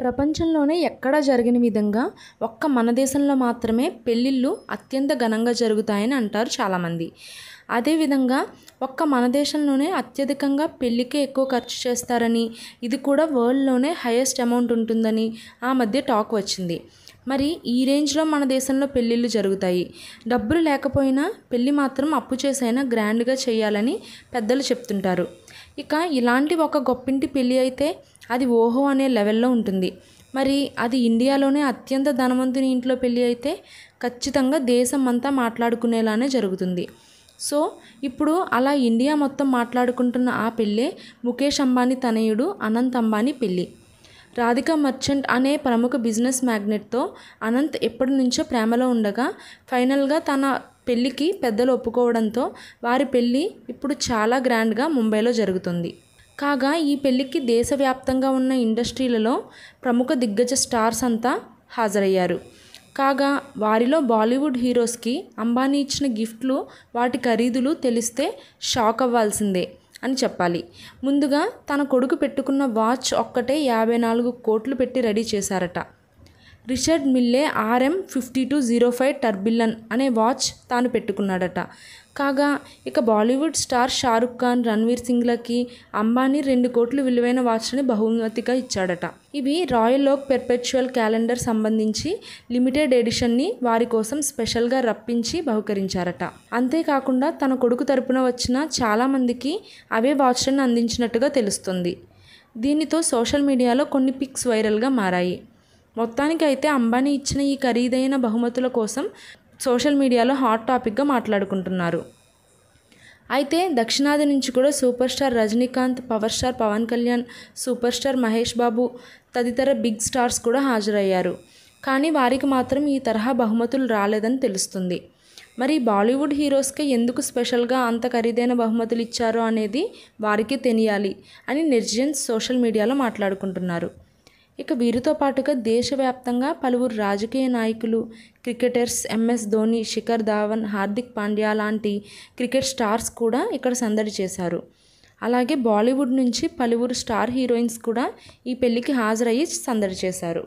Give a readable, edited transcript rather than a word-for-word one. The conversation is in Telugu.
ప్రపంచంలోనే ఎక్కడా జరగని విధంగా ఒక్క మన దేశంలో మాత్రమే పెళ్ళిళ్ళు అత్యంత ఘనంగా జరుగుతాయని అంటారు చాలామంది. అదేవిధంగా ఒక్క మన దేశంలోనే అత్యధికంగా పెళ్ళికే ఎక్కువ ఖర్చు చేస్తారని, ఇది కూడా వరల్డ్లోనే హైయెస్ట్ అమౌంట్ ఉంటుందని ఆ మధ్య టాక్ వచ్చింది. మరి ఈ రేంజ్లో మన దేశంలో పెళ్ళిళ్ళు జరుగుతాయి. డబ్బులు లేకపోయినా పెళ్ళి మాత్రం అప్పు చేసైనా గ్రాండ్గా చేయాలని పెద్దలు చెప్తుంటారు. ఇక ఇలాంటి ఒక గొప్పింటి పెళ్ళి అయితే అది ఓహో అనే లెవెల్లో ఉంటుంది. మరి అది ఇండియాలోనే అత్యంత ధనవంతుని ఇంట్లో పెళ్ళి అయితే ఖచ్చితంగా దేశం అంతా మాట్లాడుకునేలానే జరుగుతుంది. సో ఇప్పుడు అలా ఇండియా మొత్తం మాట్లాడుకుంటున్న ఆ పెళ్ళే ముఖేష్ అంబానీ తనయుడు అనంత్ అంబానీ పెళ్ళి. రాధికా మర్చెంట్ అనే ప్రముఖ బిజినెస్ మ్యాగ్నెట్తో అనంత్ ఎప్పటి నుంచో ప్రేమలో ఉండగా ఫైనల్గా తన పెళ్ళికి పెద్దలు ఒప్పుకోవడంతో వారి పెళ్ళి ఇప్పుడు చాలా గ్రాండ్గా ముంబైలో జరుగుతుంది. కాగా ఈ పెళ్ళికి దేశవ్యాప్తంగా ఉన్న ఇండస్ట్రీలలో ప్రముఖ దిగ్గజ స్టార్స్ అంతా హాజరయ్యారు. కాగా వారిలో బాలీవుడ్ హీరోస్కి అంబానీ ఇచ్చిన గిఫ్ట్లు వాటి ఖరీదులు తెలిస్తే షాక్ అవ్వాల్సిందే అని చెప్పాలి. ముందుగా తన కొడుకు పెట్టుకున్న వాచ్ ఒక్కటే 54 కోట్లు పెట్టి రెడీ చేశారట. రిచర్డ్ మిల్లే RM5205 టర్బిలన్ అనే వాచ్ తాను పెట్టుకున్నాడట. కాగా ఇక బాలీవుడ్ స్టార్ షారుఖ్ ఖాన్, రణ్వీర్ సింగ్లకి అంబానీ 2 కోట్లు విలువైన వాచ్ని బహుమతిగా ఇచ్చాడట. ఇవి రాయల్ ఓక్ పెర్పెచువల్ క్యాలెండర్ సంబంధించి లిమిటెడ్ ఎడిషన్ని వారి కోసం స్పెషల్గా రప్పించి బహుకరించారట. అంతేకాకుండా తన కొడుకు తరపున వచ్చిన చాలామందికి అవే వాచ్లను అందించినట్టుగా తెలుస్తుంది. దీనితో సోషల్ మీడియాలో కొన్ని పిక్స్ వైరల్గా మారాయి. మొత్తానికి అయితే అంబానీ ఇచ్చిన ఈ ఖరీదైన బహుమతుల కోసం సోషల్ మీడియాలో హాట్ టాపిక్గా మాట్లాడుకుంటున్నారు. అయితే దక్షిణాది నుంచి కూడా super star Rajinikanth, power star Pawan Kalyan, super star Mahesh Babu తదితర బిగ్ స్టార్స్ కూడా హాజరయ్యారు. కానీ వారికి మాత్రం ఈ తరహా బహుమతులు రాలేదని తెలుస్తుంది. మరి బాలీవుడ్ హీరోస్కి ఎందుకు స్పెషల్గా అంత ఖరీదైన బహుమతులు ఇచ్చారో అనేది వారికి తెలియాలి అని నెటిజన్స్ సోషల్ మీడియాలో మాట్లాడుకుంటున్నారు. ఇక వీరితో పాటుగా దేశవ్యాప్తంగా పలువురు రాజకీయ నాయకులు, క్రికెటర్స్ MS ధోని, శిఖర్ ధావన్, హార్దిక్ పాండ్యా లాంటి క్రికెట్ స్టార్స్ కూడా ఇక్కడ సందడి చేశారు. అలాగే బాలీవుడ్ నుంచి పలువురు స్టార్ హీరోయిన్స్ కూడా ఈ పెళ్ళికి హాజరయ్యి సందడి చేశారు.